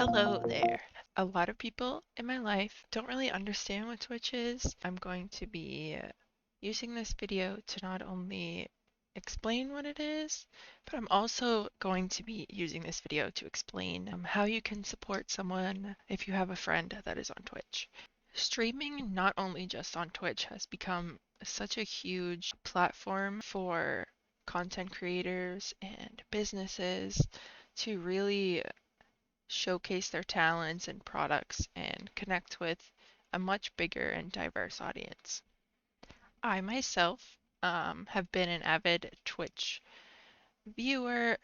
Hello there. A lot of people in my life don't really understand what Twitch is. I'm going to be using this video to not only explain what it is, but I'm also going to be using this video to explain how you can support someone if you have a friend that is on Twitch. Streaming, not only just on Twitch, has become such a huge platform for content creators and businesses to really showcase their talents and products and connect with a much bigger and diverse audience. I myself have been an avid Twitch viewer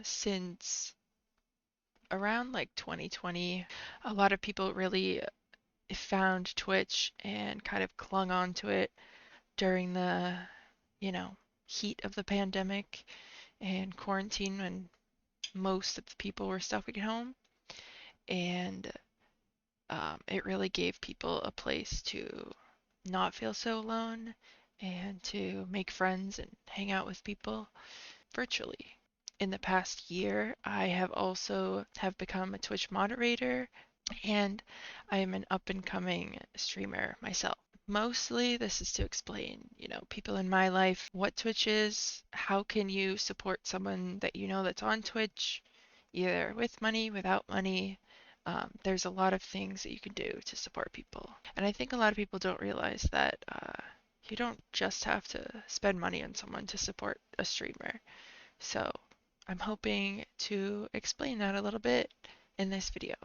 since around like 2020. A lot of people really found Twitch and kind of clung on to it during the, you know, heat of the pandemic and quarantine when most of the people were stuck at home. And it really gave people a place to not feel so alone and to make friends and hang out with people virtually. In the past year, I have also have become a Twitch moderator and I am an up and coming streamer myself. Mostly this is to explain, people in my life what Twitch is, how can you support someone that you know that's on Twitch, either with money, without money. There's a lot of things that you can do to support people. And I think a lot of people don't realize that you don't just have to spend money on someone to support a streamer. So I'm hoping to explain that a little bit in this video.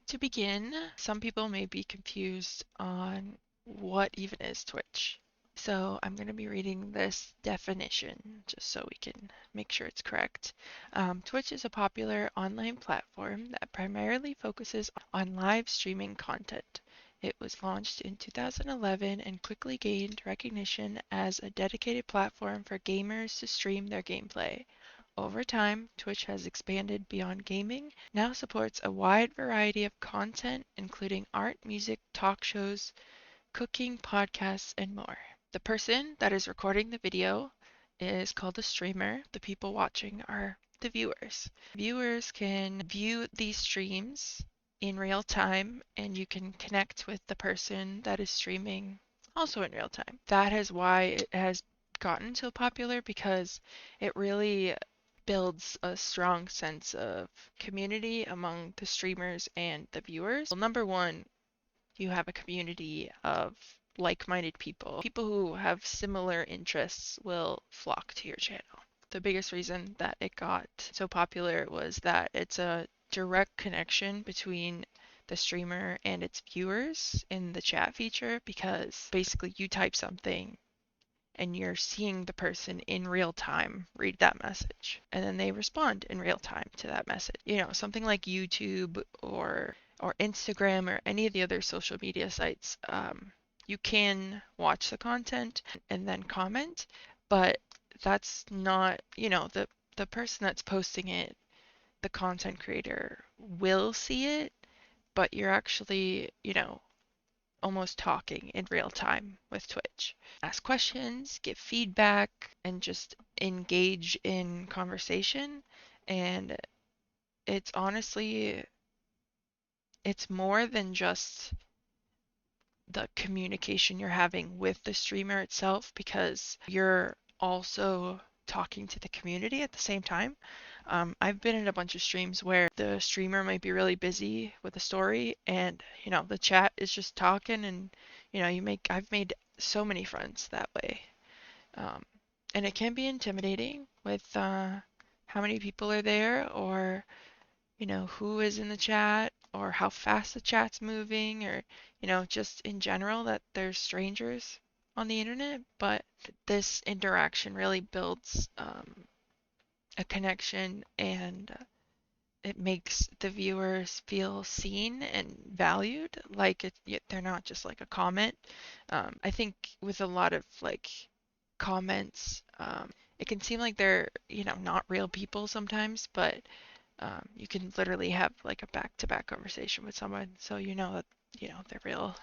To begin, some people may be confused on what even is Twitch. So I'm going to be reading this definition just so we can make sure it's correct. Twitch is a popular online platform that primarily focuses on live streaming content. It was launched in 2011 and quickly gained recognition as a dedicated platform for gamers to stream their gameplay. Over time, Twitch has expanded beyond gaming, now supports a wide variety of content, including art, music, talk shows, cooking, podcasts, and more. The person that is recording the video is called a streamer. The people watching are the viewers. Viewers can view these streams in real time, and you can connect with the person that is streaming also in real time. That is why it has gotten so popular, because it really builds a strong sense of community among the streamers and the viewers. Well, number one, you have a community of like-minded people. People who have similar interests will flock to your channel. The biggest reason that it got so popular was that it's a direct connection between the streamer and its viewers in the chat feature, because basically you type something and you're seeing the person in real time read that message, and then they respond in real time to that message. Something like YouTube or Instagram or any of the other social media sites, you can watch the content and then comment, but that's not, the person that's posting it, the content creator will see it, but you're actually, almost talking in real time with Twitch. Ask questions, give feedback, and just engage in conversation. And it's honestly, it's more than just the communication you're having with the streamer itself, because you're also talking to the community at the same time. I've been in a bunch of streams where the streamer might be really busy with a story and, the chat is just talking, and, I've made so many friends that way. Um, and it can be intimidating with how many people are there, or who is in the chat, or how fast the chat's moving, or, just in general that there's strangers on the internet. But this interaction really builds a connection, and it makes the viewers feel seen and valued, like they're not just like a comment. I think with a lot of like comments, it can seem like they're, not real people sometimes, but you can literally have like a back-to-back conversation with someone, so that they're real.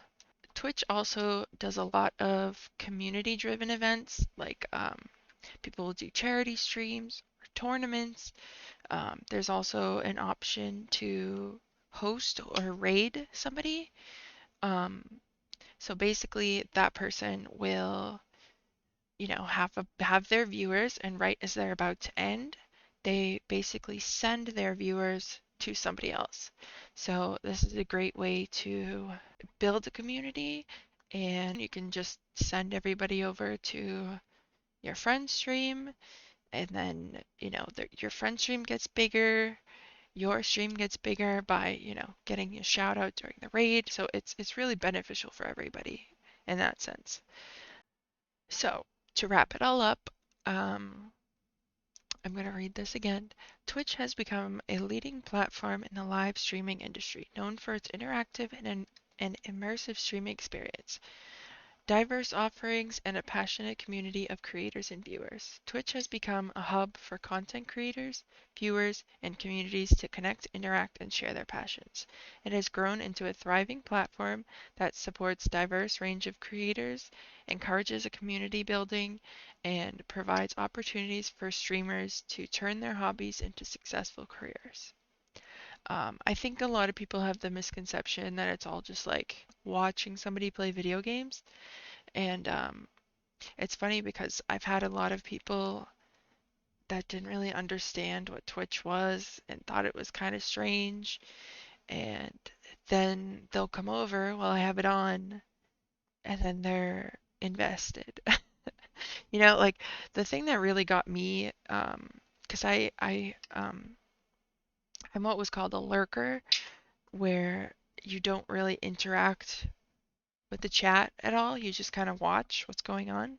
Twitch also does a lot of community-driven events, like people will do charity streams or tournaments. There's also an option to host or raid somebody. Um, so basically, that person will, have their viewers, and right as they're about to end, they basically send their viewers to somebody else. So this is a great way to build a community, and you can just send everybody over to your friend's stream, and then, your friend's stream gets bigger, your stream gets bigger by, getting a shout out during the raid. So it's really beneficial for everybody in that sense. So to wrap it all up, um, I'm going to read this again. Twitch has become a leading platform in the live streaming industry, known for its interactive and immersive streaming experience, diverse offerings, and a passionate community of creators and viewers. Twitch has become a hub for content creators, viewers, and communities to connect, interact, and share their passions. It has grown into a thriving platform that supports diverse range of creators, encourages a community building, and provides opportunities for streamers to turn their hobbies into successful careers. I think a lot of people have the misconception that it's all just like watching somebody play video games. And it's funny because I've had a lot of people that didn't really understand what Twitch was and thought it was kind of strange. And then they'll come over while I have it on, and then they're invested. Like the thing that really got me, because I'm what was called a lurker, where you don't really interact with the chat at all. You just kind of watch what's going on.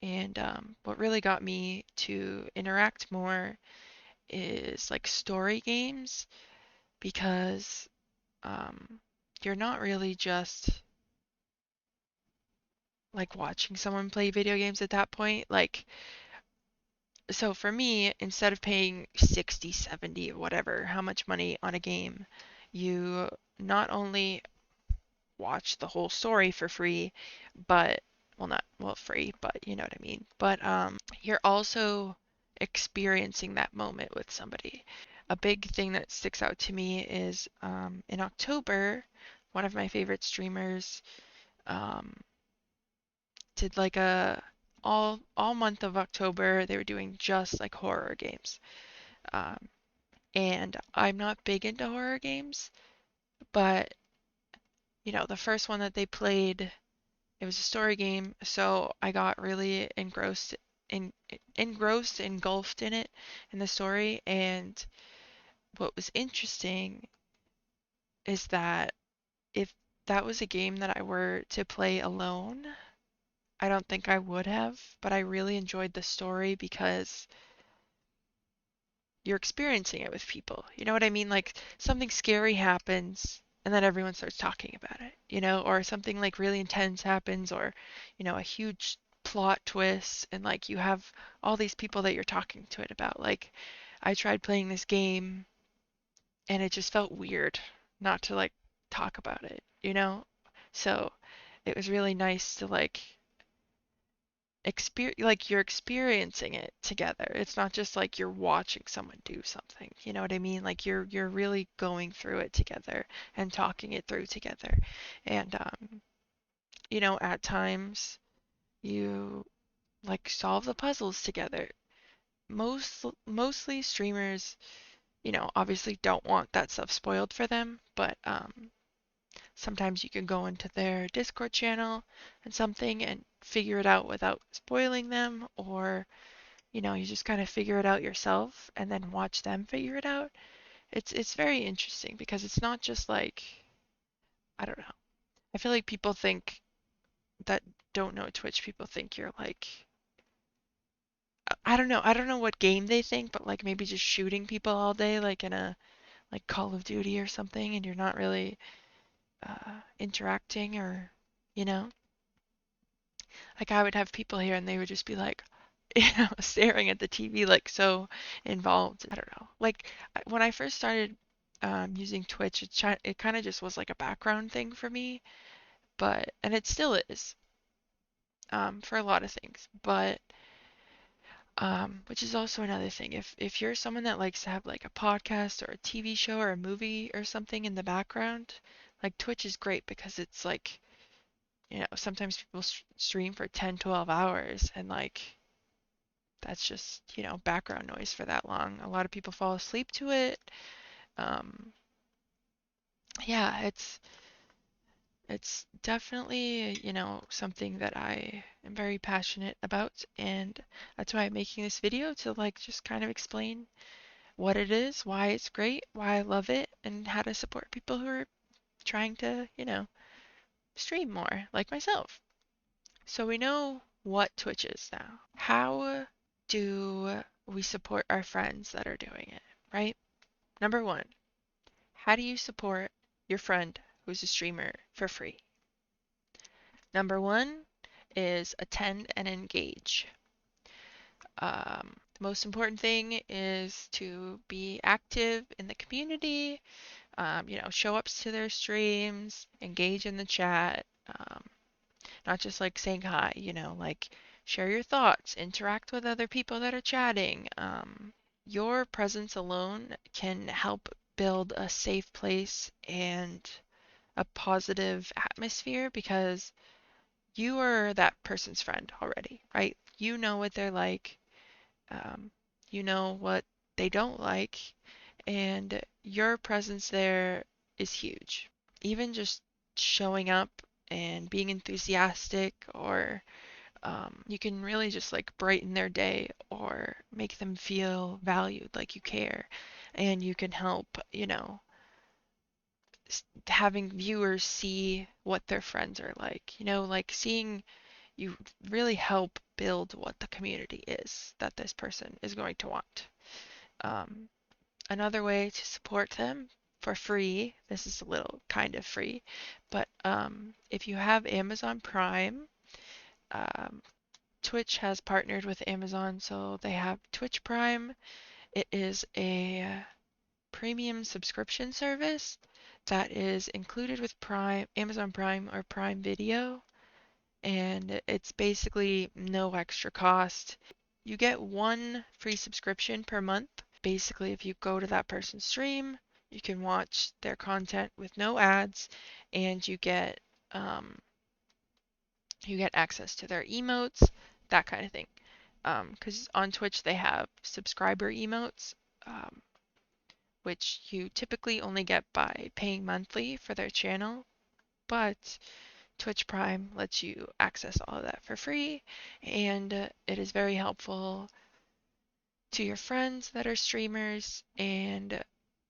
And what really got me to interact more is like story games, because um, you're not really just like watching someone play video games at that point. Like, so for me, instead of paying 60, 70, whatever, how much money on a game, you not only watch the whole story for free, but well, not well free, but you know what I mean. But you're also experiencing that moment with somebody. A big thing that sticks out to me is in October, one of my favorite streamers um, did like a all month of October they were doing just like horror games. Um, and I'm not big into horror games, but the first one that they played, it was a story game, so I got really in engulfed in it, in the story. And what was interesting is that if that was a game that I were to play alone, I don't think I would have, but I really enjoyed the story because you're experiencing it with people. You know what I mean? Like something scary happens and then everyone starts talking about it, or something like really intense happens, or, a huge plot twist, and like you have all these people that you're talking to it about. Like I tried playing this game and it just felt weird not to like talk about it. So it was really nice to like you're experiencing it together. It's not just like you're watching someone do something. You know what I mean? Like you're really going through it together and talking it through together. And at times you like solve the puzzles together. Mostly streamers, obviously don't want that stuff spoiled for them, but sometimes you can go into their Discord channel and something and figure it out without spoiling them, or you just kind of figure it out yourself and then watch them figure it out. It's very interesting because it's not just like, I don't know. I feel like people think that don't know Twitch, people think you're like, I don't know. I don't know what game they think, but like maybe just shooting people all day like in a like Call of Duty or something, and you're not really interacting, or you know like I would have people here and they would just be like, staring at the TV like so involved. I don't know. Like when I first started using Twitch, it kind of just was like a background thing for me, and it still is for a lot of things. But Which is also another thing. If you're someone that likes to have like a podcast or a TV show or a movie or something in the background, like Twitch is great because it's like, sometimes people stream for 10, 12 hours and like that's just, background noise for that long. A lot of people fall asleep to it. Um, yeah, it's definitely, something that I am very passionate about, and that's why I'm making this video to like just kind of explain what it is, why it's great, why I love it, and how to support people who are trying to, stream more, like myself. So we know what Twitch is now. How do we support our friends that are doing it, right? Number one, how do you support your friend who's a streamer for free? Number one is attend and engage. The most important thing is to be active in the community, show ups to their streams, engage in the chat, not just like saying hi, like share your thoughts, interact with other people that are chatting. Your presence alone can help build a safe place and a positive atmosphere because you are that person's friend already, right? You know what they're like, um, you know what they don't like, and your presence there is huge. Even just showing up and being enthusiastic, or you can really just like brighten their day or make them feel valued, like you care, and you can help, having viewers see what their friends are like, like seeing you really help build what the community is that this person is going to want. Um, Another way to support them for free, this is a little kind of free, but if you have Amazon Prime, um, Twitch has partnered with Amazon, so they have Twitch Prime. It is a premium subscription service that is included with Prime, Amazon Prime or Prime Video, and it's basically no extra cost. You get one free subscription per month. Basically, if you go to that person's stream, you can watch their content with no ads, and um, you get access to their emotes, that kind of thing. Because on Twitch they have subscriber emotes, um, which you typically only get by paying monthly for their channel, but Twitch Prime lets you access all of that for free, and it is very helpful to your friends that are streamers, and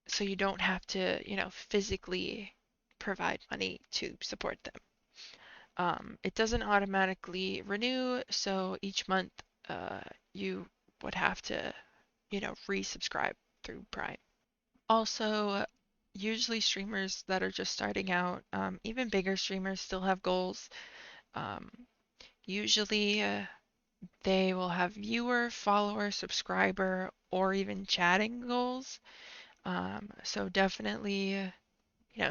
so you don't have to, physically provide money to support them. It doesn't automatically renew, so each month you would have to, resubscribe through Prime. Also, usually streamers that are just starting out, even bigger streamers still have goals. Um, Usually they will have viewer, follower, subscriber, or even chatting goals. So definitely,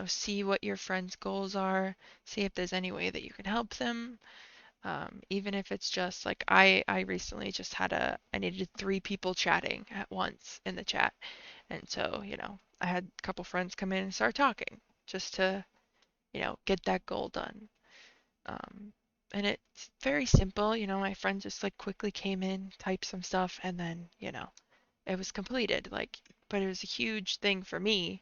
see what your friends' goals are, see if there's any way that you can help them. Even if it's just like I recently just I needed three people chatting at once in the chat. And so, I had a couple friends come in and start talking just to, get that goal done. Um, and it's very simple, my friend just like quickly came in, typed some stuff, and then, it was completed. Like, but it was a huge thing for me.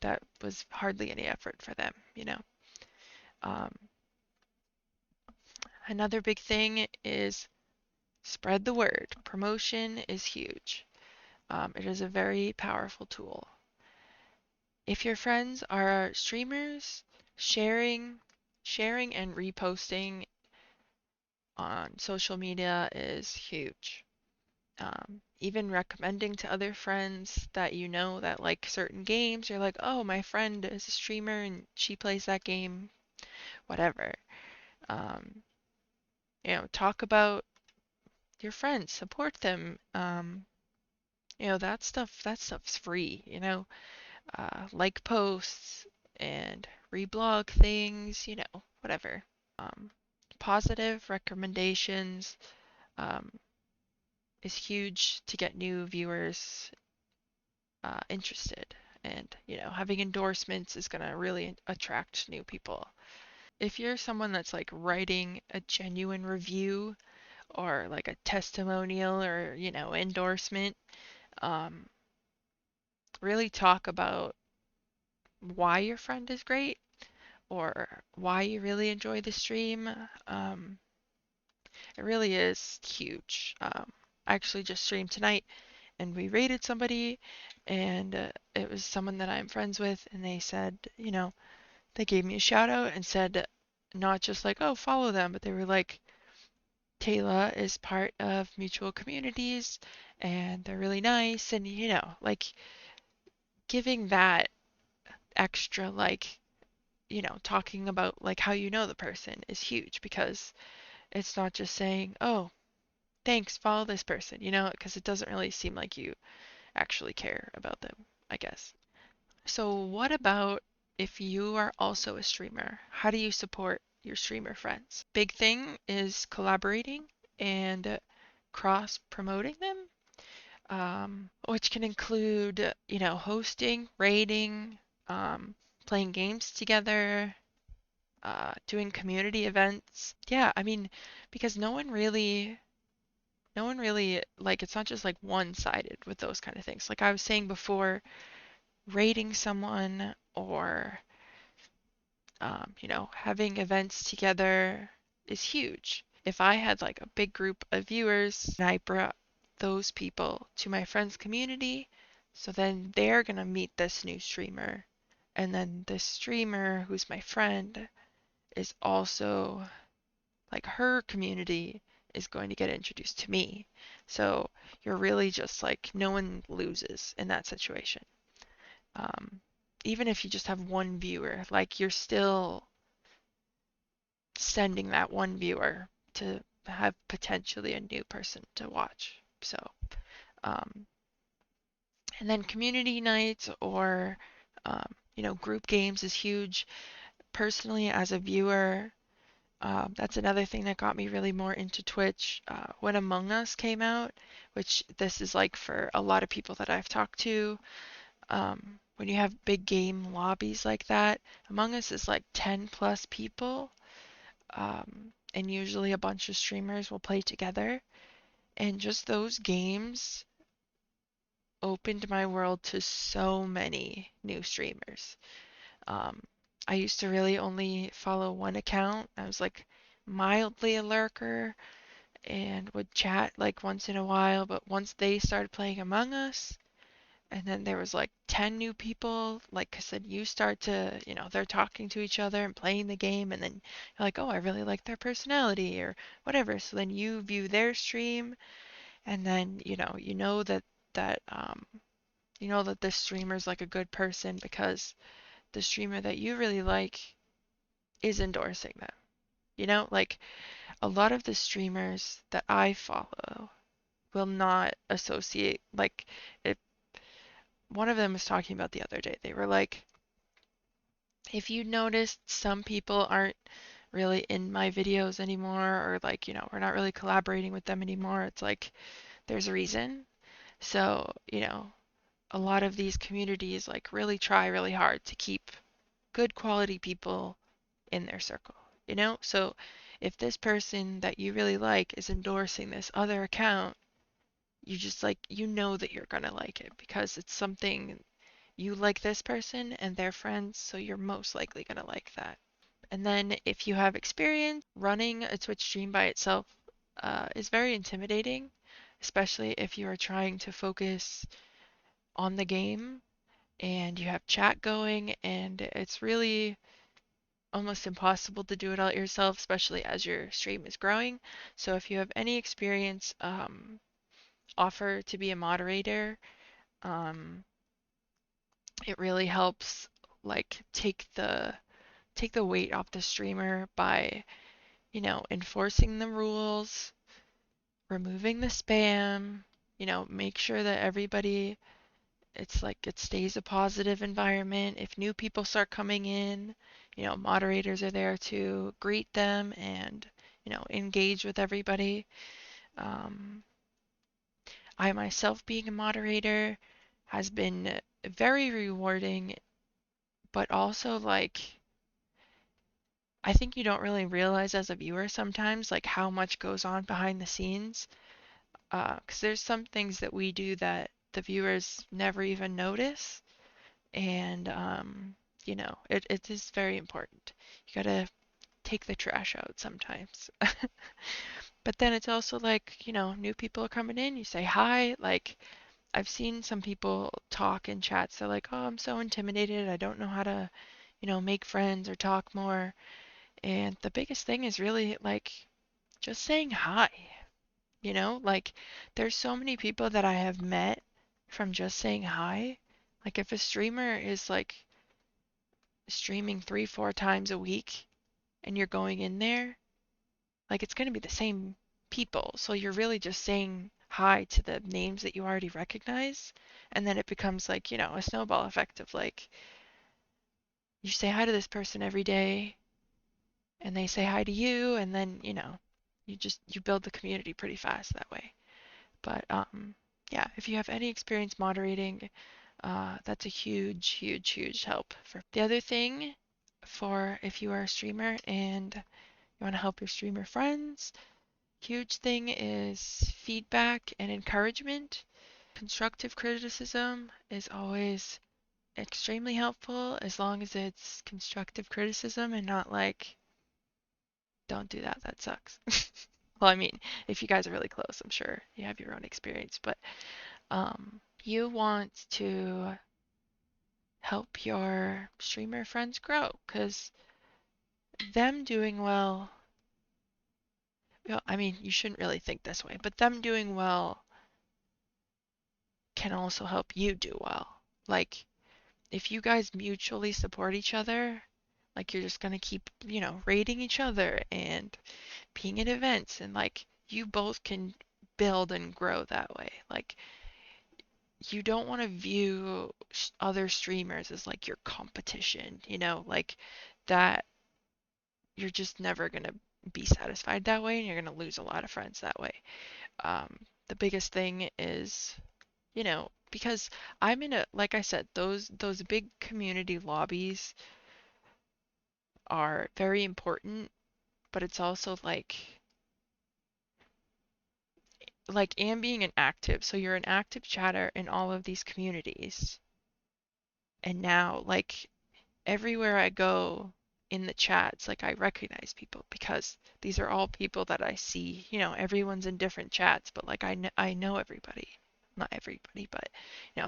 That was hardly any effort for them, Um, Another big thing is spread the word. Promotion is huge. It is a very powerful tool. If your friends are streamers, sharing and reposting on social media is huge. Even recommending to other friends that you know that like certain games, you're like, oh, my friend is a streamer and she plays that game, whatever. Um, talk about your friends, support them. That stuff's free, like posts and reblog things, whatever. Um, Positive recommendations. Um, is huge to get new viewers interested. And, having endorsements is going to really attract new people. If you're someone that's like writing a genuine review or like a testimonial or, endorsement, um, really talk about why your friend is great or why you really enjoy the stream. Um, it really is huge. I actually just streamed tonight and we rated somebody, and it was someone that I'm friends with, and they said, they gave me a shout out and said, not just like, oh, follow them, but they were like, Taylor is part of mutual communities and they're really nice. And, like giving that extra, like, talking about like how you know the person is huge because it's not just saying, oh, thanks, follow this person, because it doesn't really seem like you actually care about them, I guess. So, what about if you are also a streamer? How do you support your streamer friends? Big thing is collaborating and cross promoting them, which can include, hosting, raiding, playing games together, doing community events. Yeah, I mean, because no one really, like, it's not just like one-sided with those kind of things. Like I was saying before, rating someone or having events together is huge. If I had like a big group of viewers and I brought those people to my friends community, so then they're gonna meet this new streamer, and then this streamer who's my friend is also like her community is going to get introduced to me. So you're really just like no one loses in that situation. Um, Even if you just have one viewer, like you're still sending that one viewer to have potentially a new person to watch. So, um, and then community nights or, group games is huge. Personally, as a viewer, that's another thing that got me really more into Twitch. When Among Us came out, which this is like for a lot of people that I've talked to, when you have big game lobbies like that, Among Us is like 10 plus people, and usually a bunch of streamers will play together. And just those games opened my world to so many new streamers. Um, I used to really only follow one account. I was like mildly a lurker and would chat like once in a while, but once they started playing Among Us, and then there was like 10 new people, like I said, you start to, they're talking to each other and playing the game, and then you're like, oh, I really like their personality or whatever. So then you view their stream, and then, that this streamer's like a good person because the streamer that you really like is endorsing them. Like a lot of the streamers that I follow will not associate, like, if one of them was talking about the other day, they were like, if you noticed some people aren't really in my videos anymore, or like, we're not really collaborating with them anymore, it's like there's a reason. So, a lot of these communities like really try really hard to keep good quality people in their circle, So if this person that you really like is endorsing this other account, you just like, that you're gonna like it because it's something you like this person and they're friends, so you're most likely gonna like that. And then if you have experience running a Twitch stream by itself, is very intimidating, especially if you are trying to focus on the game and you have chat going, and it's really almost impossible to do it all yourself, especially as your stream is growing. So if you have any experience, offer to be a moderator. Um, it really helps like take the weight off the streamer by, enforcing the rules, removing the spam, make sure that everybody, it's like it stays a positive environment. If new people start coming in, moderators are there to greet them and, engage with everybody. Um, I myself being a moderator has been very rewarding, but also like I think you don't really realize as a viewer sometimes like how much goes on behind the scenes. 'Cause there's some things that we do that the viewers never even notice, and it is very important. You gotta take the trash out sometimes. But then it's also like, new people are coming in, you say hi. Like, I've seen some people talk in chats, they're like, oh, I'm so intimidated, I don't know how to, make friends or talk more. And the biggest thing is really like just saying hi, like there's so many people that I have met from just saying hi. Like if a streamer is like streaming 3, 4 times a week and you're going in there, like it's going to be the same people. So you're really just saying hi to the names that you already recognize. And then it becomes like, a snowball effect of like, you say hi to this person every day and they say hi to you. And then, you build the community pretty fast that way. But yeah, if you have any experience moderating, that's a huge, huge, huge help. For the other thing, for if you are a streamer and you want to help your streamer friends, huge thing is feedback and encouragement. Constructive criticism is always extremely helpful as long as it's constructive criticism and not like, don't do that, that sucks. Well, I mean, if you guys are really close, I'm sure you have your own experience, but you want to help your streamer friends grow because them doing well, I mean, you shouldn't really think this way, but them doing well can also help you do well. Like, if you guys mutually support each other, like you're just gonna keep, rating each other and being at events and like you both can build and grow that way. Like, you don't want to view other streamers as like your competition, like that you're just never going to be satisfied that way and you're going to lose a lot of friends that way. The biggest thing is, because I'm in like I said, those big community lobbies are very important, but it's also like and being an active. So you're an active chatter in all of these communities. And now like everywhere I go in the chats, like I recognize people because these are all people that I see. Everyone's in different chats, but like I know everybody. Not everybody, but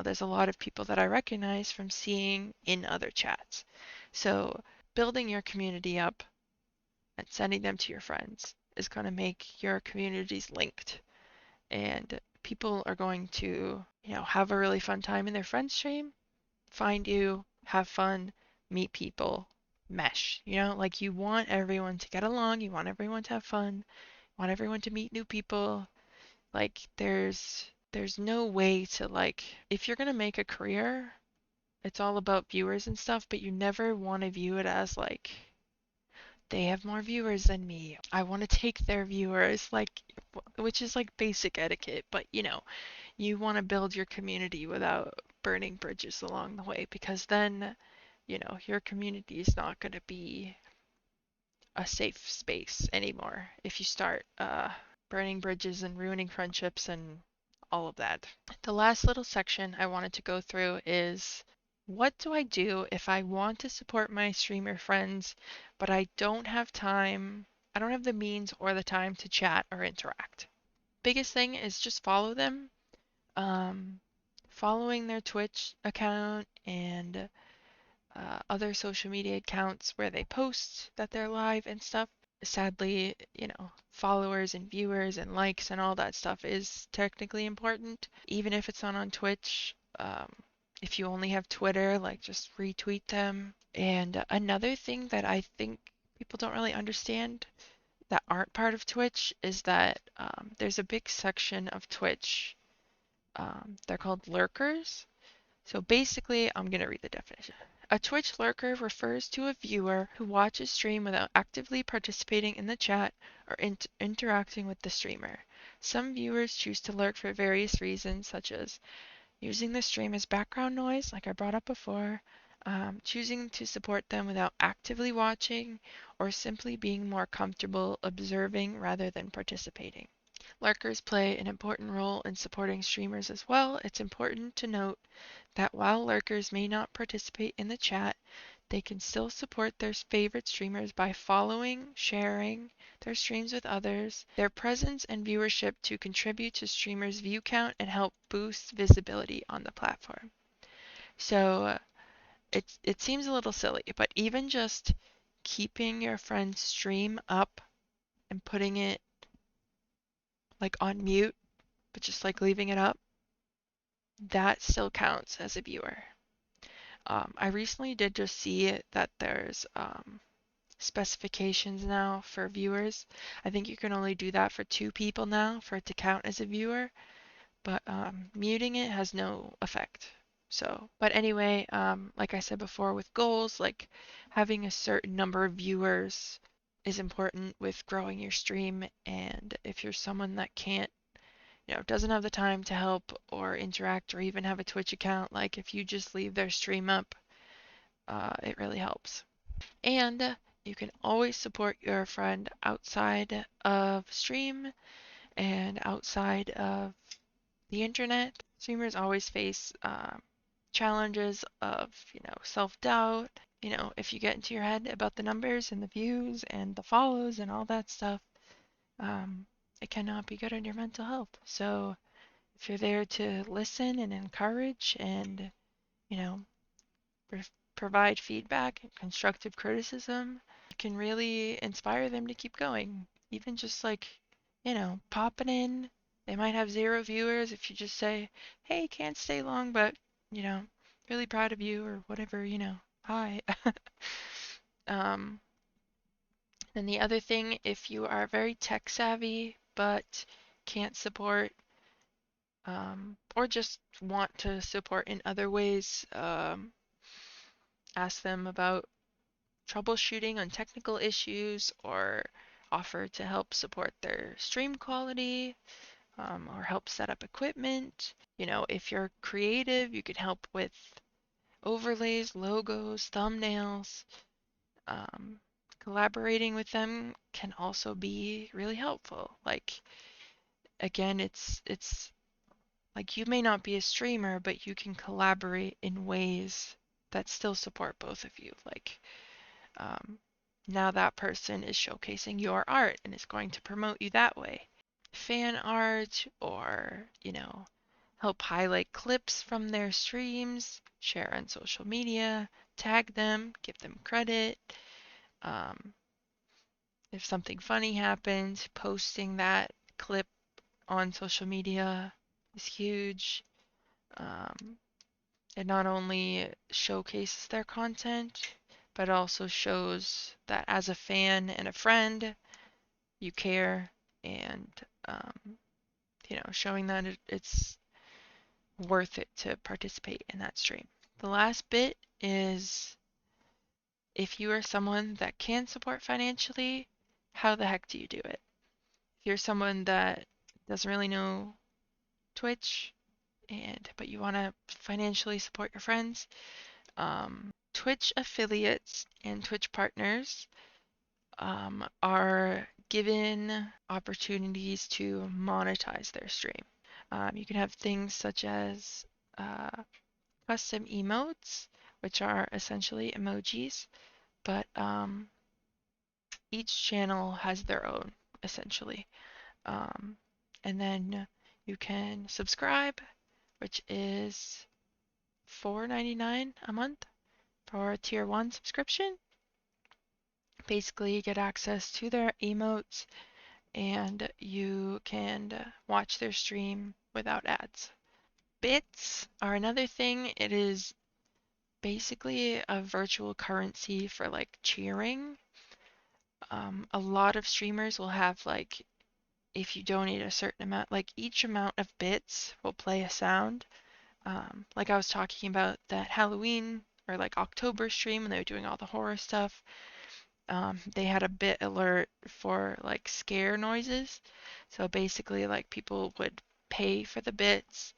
there's a lot of people that I recognize from seeing in other chats. So building your community up and sending them to your friends is going to make your communities linked, and people are going to, have a really fun time in their friend stream, find you, have fun, meet people, mesh. Like you want everyone to get along, you want everyone to have fun, you want everyone to meet new people. Like there's no way to like if you're gonna make a career, it's all about viewers and stuff, but you never want to view it as like they have more viewers than me. I want to take their viewers, like which is like basic etiquette, but you want to build your community without burning bridges along the way because then, your community is not going to be a safe space anymore if you start burning bridges and ruining friendships and all of that. The last little section I wanted to go through is what do I do if I want to support my streamer friends, but I don't have time, I don't have the means or the time to chat or interact. Biggest thing is just follow them. Um, Following their Twitch account and other social media accounts where they post that they're live and stuff. Sadly, followers and viewers and likes and all that stuff is technically important, even if it's not on Twitch. If you only have Twitter, like just retweet them. And another thing that I think people don't really understand that aren't part of Twitch is that there's a big section of Twitch. They're called lurkers. So basically, I'm going to read the definition. A Twitch lurker refers to a viewer who watches stream without actively participating in the chat or interacting with the streamer. Some viewers choose to lurk for various reasons, such as using the stream as background noise, like I brought up before, choosing to support them without actively watching, or simply being more comfortable observing rather than participating. Lurkers play an important role in supporting streamers as well. It's important to note that while lurkers may not participate in the chat, they can still support their favorite streamers by following, sharing their streams with others. Their presence and viewership to contribute to streamers' view count and help boost visibility on the platform. So it seems a little silly, but even just keeping your friend's stream up and putting it like on mute, but just like leaving it up, that still counts as a viewer. I recently did just see that there's specifications now for viewers. I think you can only do that for 2 people now for it to count as a viewer, but muting it has no effect. So, but anyway, like I said before, with goals, like having a certain number of viewers is important with growing your stream. And if you're someone that can't, doesn't have the time to help or interact or even have a Twitch account, like if you just leave their stream up, it really helps. And you can always support your friend outside of stream and outside of the internet. Streamers always face challenges of, self-doubt. If you get into your head about the numbers and the views and the follows and all that stuff, um, it cannot be good on your mental health. So if you're there to listen and encourage and, you know, provide feedback and constructive criticism, it can really inspire them to keep going. Even just like, popping in. They might have 0 viewers if you just say, hey, can't stay long, but, you know, really proud of you or whatever, hi. um, then the other thing, if you are very tech savvy but can't support or just want to support in other ways, ask them about troubleshooting on technical issues or offer to help support their stream quality or help set up equipment. If you're creative, you can help with overlays, logos, thumbnails. Um, Collaborating with them can also be really helpful. Like, again, it's like you may not be a streamer, but you can collaborate in ways that still support both of you. Like, um, now that person is showcasing your art and is going to promote you that way. Fan art or, help highlight clips from their streams, share on social media, tag them, give them credit. Um, if something funny happens, posting that clip on social media is huge. Um, it not only showcases their content, but also shows that as a fan and a friend, you care and, showing that it's worth it to participate in that stream. The last bit is if you are someone that can support financially, how the heck do you do it? If you're someone that doesn't really know Twitch but you want to financially support your friends, Twitch affiliates and Twitch partners are given opportunities to monetize their stream. You can have things such as uh, custom emotes, which are essentially emojis, but each channel has their own, essentially. Um, and then you can subscribe, which is $4.99 a month for a tier 1 subscription. Basically, you get access to their emotes and you can watch their stream without ads. Bits are another thing. It is basically a virtual currency for like cheering. A lot of streamers will have like, if you donate a certain amount, like each amount of bits will play a sound. Like I was talking about that Halloween or like October stream when they were doing all the horror stuff. They had a bit alert for like scare noises. So basically, like people would pay for the bits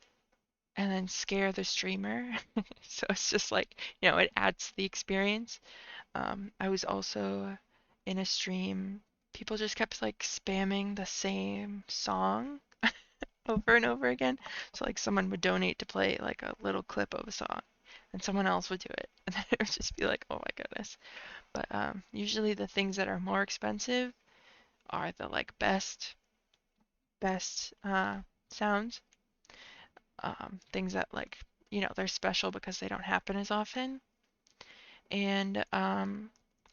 and then scare the streamer. So it's just like, it adds to the experience. I was also in a stream, people just kept like spamming the same song over and over again. So like someone would donate to play like a little clip of a song and someone else would do it. And then it would just be like, oh my goodness. But usually the things that are more expensive are the like best sounds. Things that like, they're special because they don't happen as often. And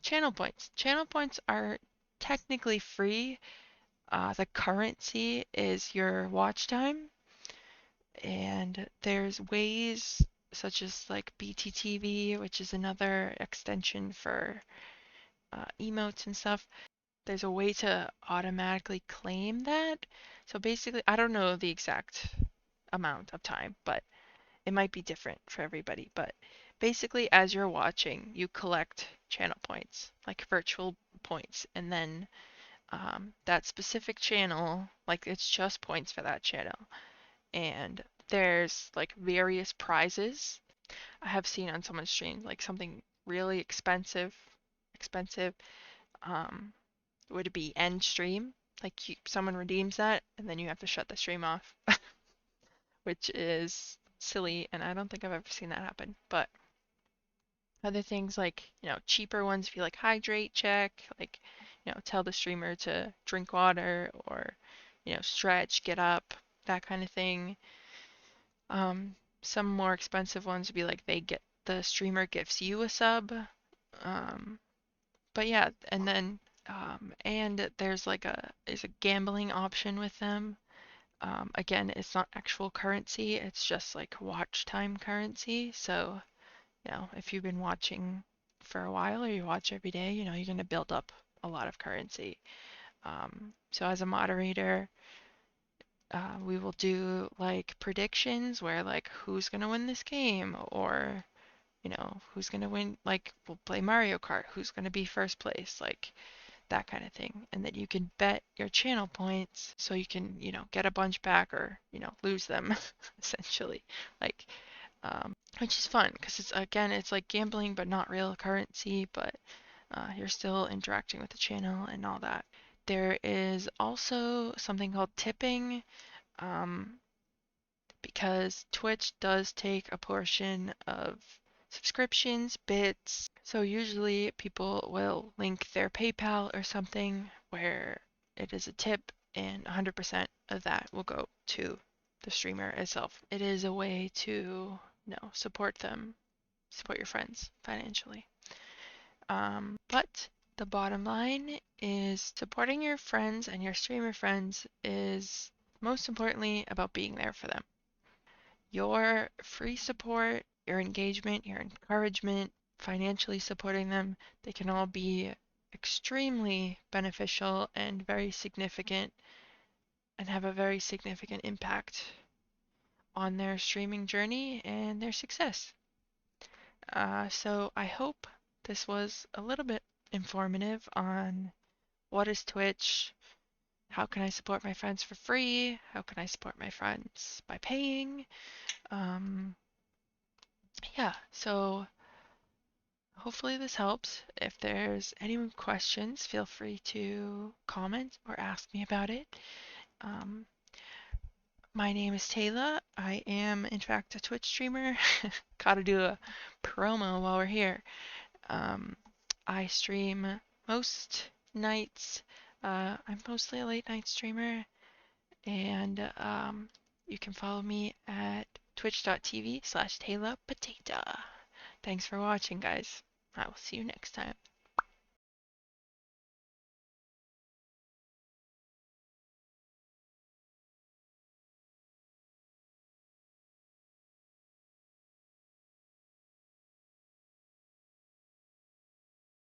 channel points. Channel points are technically free. The currency is your watch time. And there's ways such as like BTTV, which is another extension for emotes and stuff. There's a way to automatically claim that. So basically, I don't know the exact amount of time, but it might be different for everybody. But basically, as you're watching, you collect channel points, like virtual points, and then that specific channel, like it's just points for that channel. And there's like various prizes. I have seen on someone's stream like something really expensive. Um, would be end stream. Like someone redeems that, and then you have to shut the stream off, which is silly, and I don't think I've ever seen that happen. But other things like, cheaper ones, if you like hydrate check, like, tell the streamer to drink water or, stretch, get up, that kind of thing. Some more expensive ones would be like the streamer gives you a sub. Um, but yeah, and then and there's a gambling option with them. Again, it's not actual currency, it's just like watch time currency. So, if you've been watching for a while or you watch every day, you're going to build up a lot of currency. So as a moderator, we will do like predictions where like who's going to win this game or, who's going to win, like we'll play Mario Kart, who's going to be first place, like that kind of thing. And then you can bet your channel points so you can, get a bunch back or, lose them essentially. Like, which is fun because it's like gambling but not real currency, but you're still interacting with the channel and all that. There is also something called tipping, um, because Twitch does take a portion of subscriptions, bits. So usually people will link their PayPal or something where it is a tip, and 100% of that will go to the streamer itself. It is a way to, support them, support your friends financially. But the bottom line is supporting your friends and your streamer friends is most importantly about being there for them. Your free support, your engagement, your encouragement, financially supporting them, they can all be extremely beneficial and very significant and have a very significant impact on their streaming journey and their success. So I hope this was a little bit informative on what is Twitch, how can I support my friends for free, how can I support my friends by paying. Um, yeah, so hopefully this helps. If there's any questions, feel free to comment or ask me about it. Um, my name is Taylor. I am, in fact, a Twitch streamer. Gotta do a promo while we're here. Um, I stream most nights. I'm mostly a late night streamer, and you can follow me at twitch.tv/TaylaPotato. Thanks for watching, guys. I will see you next time.